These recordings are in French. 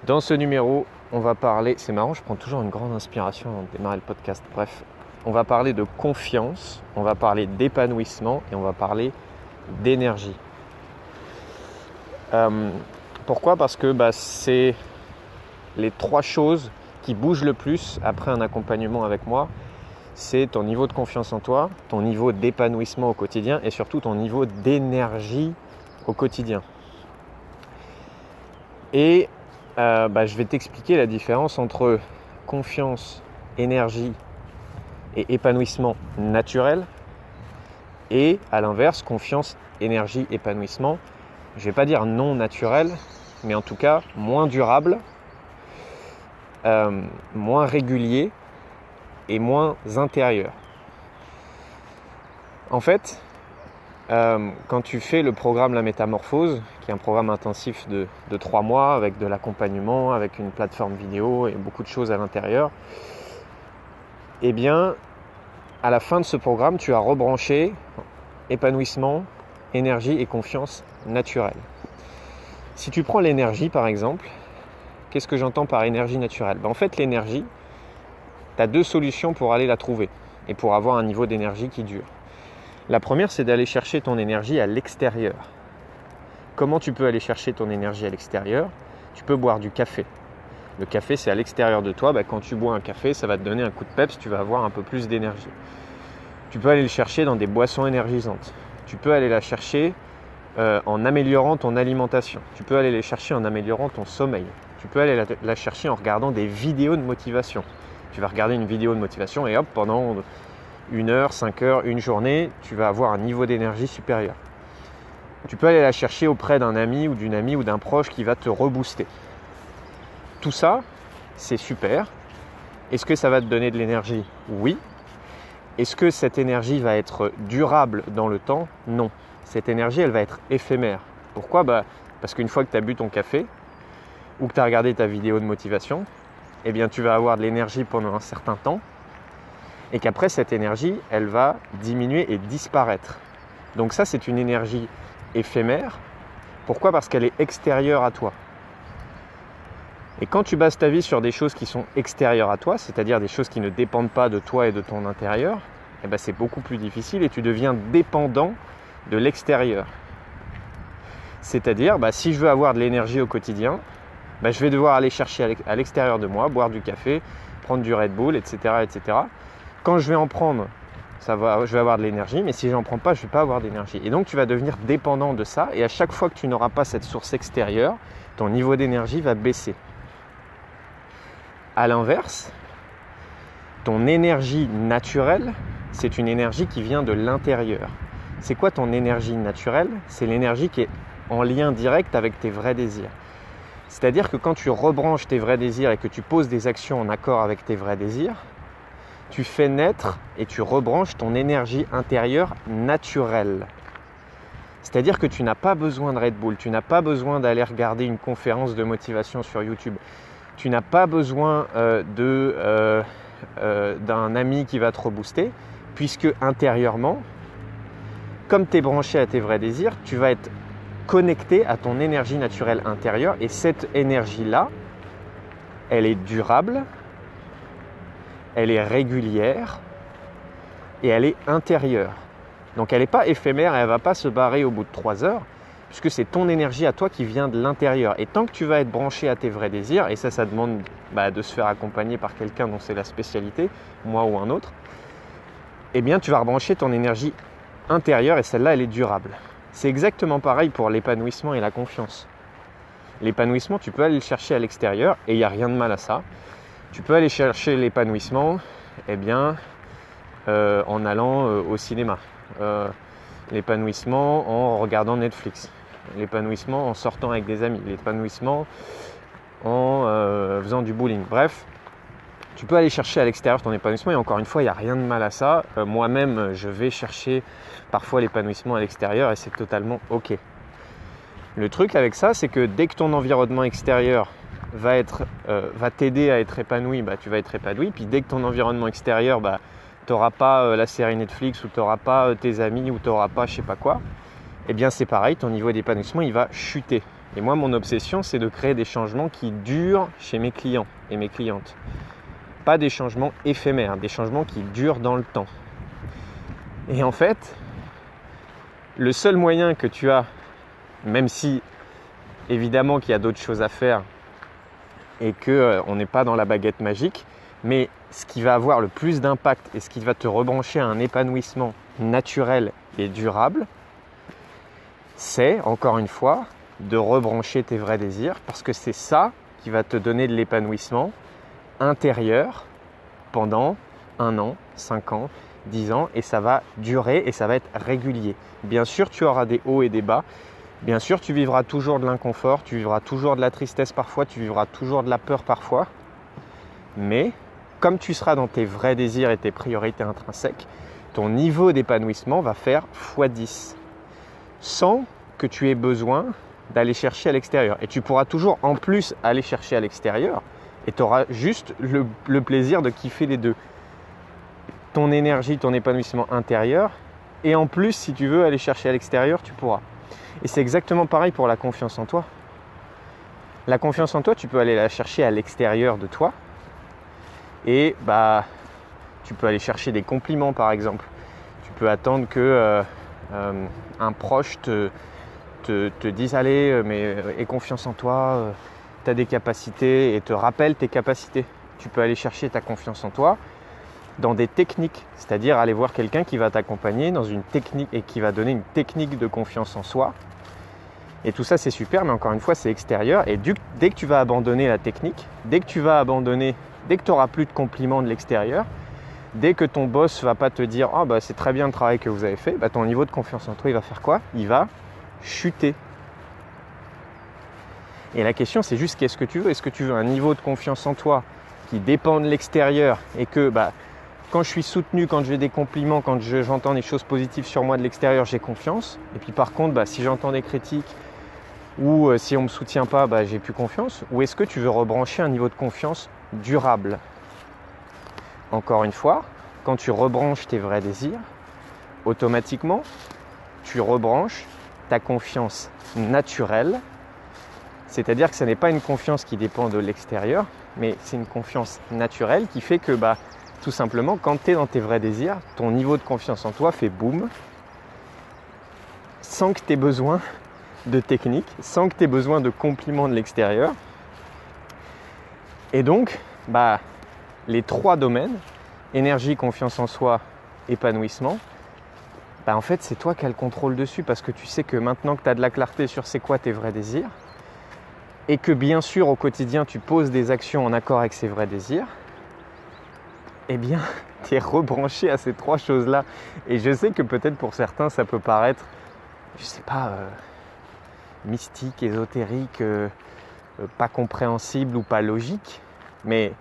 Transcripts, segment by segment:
Dans ce numéro, on va parler, c'est marrant, je prends toujours une grande inspiration avant de démarrer le podcast, bref, on va parler de confiance, on va parler d'épanouissement et on va parler d'énergie. Pourquoi ? Parce que c'est les trois choses qui bougent le plus après un accompagnement avec moi. C'est ton niveau de confiance en toi, ton niveau d'épanouissement au quotidien et surtout ton niveau d'énergie au quotidien. Et je vais t'expliquer la différence entre confiance, énergie et épanouissement naturel et à l'inverse, confiance, énergie, épanouissement, je ne vais pas dire non naturel, mais en tout cas moins durable, moins régulier et moins intérieur. En fait, quand tu fais le programme La Métamorphose, qui est un programme intensif de 3 mois avec de l'accompagnement, avec une plateforme vidéo et beaucoup de choses à l'intérieur, eh bien, à la fin de ce programme, tu as rebranché épanouissement, énergie et confiance naturelle. Si tu prends l'énergie par exemple, qu'est-ce que j'entends par énergie naturelle ? En fait, l'énergie, tu as 2 solutions pour aller la trouver et pour avoir un niveau d'énergie qui dure. La première, c'est d'aller chercher ton énergie à l'extérieur. Comment tu peux aller chercher ton énergie à l'extérieur ? Tu peux boire du café. Le café, c'est à l'extérieur de toi. Quand tu bois un café, ça va te donner un coup de peps, tu vas avoir un peu plus d'énergie. Tu peux aller le chercher dans des boissons énergisantes. Tu peux aller la chercher en améliorant ton alimentation. Tu peux aller les chercher en améliorant ton sommeil. Tu peux aller la chercher en regardant des vidéos de motivation. Tu vas regarder une vidéo de motivation et hop, pendant 1 heure, 5 heures, une journée, tu vas avoir un niveau d'énergie supérieur. Tu peux aller la chercher auprès d'un ami ou d'une amie ou d'un proche qui va te rebooster. Tout ça, c'est super. Est-ce que ça va te donner de l'énergie ? Oui. Est-ce que cette énergie va être durable dans le temps ? Non. Cette énergie, elle va être éphémère. Pourquoi ? Parce qu'une fois que tu as bu ton café ou que tu as regardé ta vidéo de motivation, eh bien, tu vas avoir de l'énergie pendant un certain temps et qu'après, cette énergie, elle va diminuer et disparaître. Donc ça, c'est une énergie éphémère. Pourquoi ? Parce qu'elle est extérieure à toi. Et quand tu bases ta vie sur des choses qui sont extérieures à toi, c'est-à-dire des choses qui ne dépendent pas de toi et de ton intérieur, c'est beaucoup plus difficile et tu deviens dépendant de l'extérieur. C'est-à-dire, si je veux avoir de l'énergie au quotidien, je vais devoir aller chercher à l'extérieur de moi, boire du café, prendre du Red Bull, etc. etc. Quand je vais en prendre, je vais avoir de l'énergie, mais si je n'en prends pas, je ne vais pas avoir d'énergie. Et donc, tu vas devenir dépendant de ça. Et à chaque fois que tu n'auras pas cette source extérieure, ton niveau d'énergie va baisser. À l'inverse, ton énergie naturelle, c'est une énergie qui vient de l'intérieur. C'est quoi ton énergie naturelle ? C'est l'énergie qui est en lien direct avec tes vrais désirs. C'est-à-dire que quand tu rebranches tes vrais désirs et que tu poses des actions en accord avec tes vrais désirs, tu fais naître et tu rebranches ton énergie intérieure naturelle. C'est-à-dire que tu n'as pas besoin de Red Bull, tu n'as pas besoin d'aller regarder une conférence de motivation sur YouTube, tu n'as pas besoin d'un ami qui va te rebooster, puisque intérieurement, comme tu es branché à tes vrais désirs, tu vas être connecté à ton énergie naturelle intérieure et cette énergie-là, elle est durable, elle est régulière et elle est intérieure. Donc elle n'est pas éphémère et elle ne va pas se barrer au bout de 3 heures puisque c'est ton énergie à toi qui vient de l'intérieur. Et tant que tu vas être branché à tes vrais désirs, et ça demande de se faire accompagner par quelqu'un dont c'est la spécialité, moi ou un autre, eh bien tu vas rebrancher ton énergie intérieure et celle-là, elle est durable. C'est exactement pareil pour l'épanouissement et la confiance. L'épanouissement, tu peux aller le chercher à l'extérieur et il n'y a rien de mal à ça. Tu peux aller chercher l'épanouissement en allant au cinéma. L'épanouissement en regardant Netflix. L'épanouissement en sortant avec des amis. L'épanouissement en faisant du bowling. Bref, tu peux aller chercher à l'extérieur ton épanouissement et encore une fois, il n'y a rien de mal à ça. Moi-même, je vais chercher parfois l'épanouissement à l'extérieur et c'est totalement OK. Le truc avec ça, c'est que dès que ton environnement extérieur va t'aider à être épanoui, tu vas être épanoui. Puis dès que ton environnement extérieur, tu n'auras pas la série Netflix ou tu n'auras pas tes amis ou tu n'auras pas je sais pas quoi, eh bien c'est pareil, ton niveau d'épanouissement, il va chuter. Et moi, mon obsession, c'est de créer des changements qui durent chez mes clients et mes clientes. Pas des changements éphémères, des changements qui durent dans le temps. Et en fait, le seul moyen que tu as, même si évidemment qu'il y a d'autres choses à faire et qu'on n'est pas dans la baguette magique, mais ce qui va avoir le plus d'impact et ce qui va te rebrancher à un épanouissement naturel et durable, c'est, encore une fois, de rebrancher tes vrais désirs, parce que c'est ça qui va te donner de l'épanouissement intérieur pendant 1 an, 5 ans, 10 ans, et ça va durer et ça va être régulier. Bien sûr, tu auras des hauts et des bas. Bien sûr, tu vivras toujours de l'inconfort, tu vivras toujours de la tristesse parfois, tu vivras toujours de la peur parfois. Mais comme tu seras dans tes vrais désirs et tes priorités intrinsèques, ton niveau d'épanouissement va faire x10 sans que tu aies besoin d'aller chercher à l'extérieur. Et tu pourras toujours en plus aller chercher à l'extérieur et tu auras juste le plaisir de kiffer les deux. Ton énergie, ton épanouissement intérieur, et en plus, si tu veux aller chercher à l'extérieur, tu pourras. Et c'est exactement pareil pour la confiance en toi. La confiance en toi, tu peux aller la chercher à l'extérieur de toi. Et tu peux aller chercher des compliments, par exemple. Tu peux attendre que un proche te dise « Allez, mais aie confiance en toi, tu as des capacités » et te rappelle tes capacités. Tu peux aller chercher ta confiance en toi dans des techniques, c'est-à-dire aller voir quelqu'un qui va t'accompagner dans une technique et qui va donner une technique de confiance en soi. Et tout ça, c'est super, mais encore une fois, c'est extérieur. Et dès que tu vas abandonner la technique, dès que tu n'auras plus de compliments de l'extérieur, dès que ton boss ne va pas te dire « Ah, c'est très bien le travail que vous avez fait », ton niveau de confiance en toi, il va faire quoi ? Il va chuter. Et la question, c'est juste qu'est-ce que tu veux ? Est-ce que tu veux un niveau de confiance en toi qui dépend de l'extérieur et que quand je suis soutenu, quand j'ai des compliments, quand j'entends des choses positives sur moi de l'extérieur, j'ai confiance. Et puis par contre, si j'entends des critiques ou si on ne me soutient pas, j'ai plus confiance. Ou est-ce que tu veux rebrancher un niveau de confiance durable ? Encore une fois, quand tu rebranches tes vrais désirs, automatiquement, tu rebranches ta confiance naturelle. C'est-à-dire que ce n'est pas une confiance qui dépend de l'extérieur, mais c'est une confiance naturelle qui fait que tout simplement, quand tu es dans tes vrais désirs, ton niveau de confiance en toi fait boum, sans que tu aies besoin de technique, sans que tu aies besoin de compliments de l'extérieur. Et donc, les 3 domaines, énergie, confiance en soi, épanouissement, en fait, c'est toi qui as le contrôle dessus parce que tu sais que maintenant que tu as de la clarté sur c'est quoi tes vrais désirs et que bien sûr, au quotidien, tu poses des actions en accord avec ces vrais désirs, eh bien, tu es rebranché à ces 3 choses-là. Et je sais que peut-être pour certains, ça peut paraître, je sais pas, mystique, ésotérique, pas compréhensible ou pas logique. Mais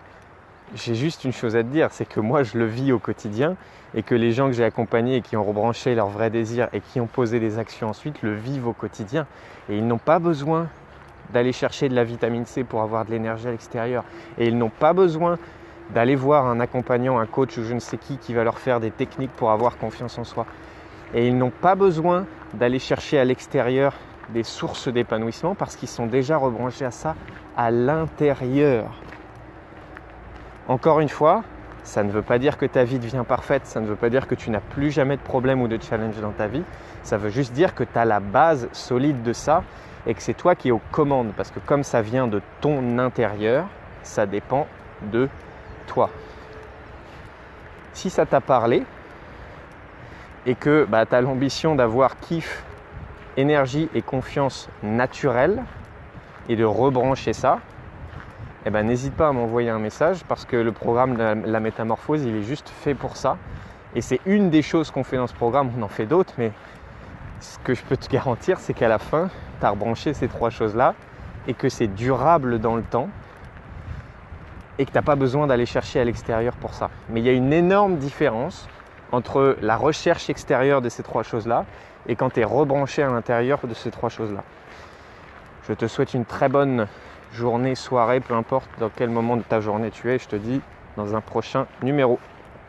j'ai juste une chose à te dire, c'est que moi, je le vis au quotidien et que les gens que j'ai accompagnés et qui ont rebranché leurs vrais désirs et qui ont posé des actions ensuite, le vivent au quotidien. Et ils n'ont pas besoin d'aller chercher de la vitamine C pour avoir de l'énergie à l'extérieur. Et ils n'ont pas besoin d'aller voir un accompagnant, un coach ou je ne sais qui va leur faire des techniques pour avoir confiance en soi. Et ils n'ont pas besoin d'aller chercher à l'extérieur des sources d'épanouissement parce qu'ils sont déjà rebranchés à ça à l'intérieur. Encore une fois, ça ne veut pas dire que ta vie devient parfaite, ça ne veut pas dire que tu n'as plus jamais de problème ou de challenge dans ta vie. Ça veut juste dire que tu as la base solide de ça et que c'est toi qui es aux commandes parce que comme ça vient de ton intérieur, ça dépend de toi. Si ça t'a parlé et que tu as l'ambition d'avoir kiff, énergie et confiance naturelle et de rebrancher ça, n'hésite pas à m'envoyer un message parce que le programme de la métamorphose, il est juste fait pour ça. Et c'est une des choses qu'on fait dans ce programme, on en fait d'autres, mais ce que je peux te garantir, c'est qu'à la fin, tu as rebranché ces 3 choses-là et que c'est durable dans le temps et que tu n'as pas besoin d'aller chercher à l'extérieur pour ça. Mais il y a une énorme différence entre la recherche extérieure de ces 3 choses-là et quand tu es rebranché à l'intérieur de ces 3 choses-là. Je te souhaite une très bonne journée, soirée, peu importe dans quel moment de ta journée tu es. Je te dis dans un prochain numéro.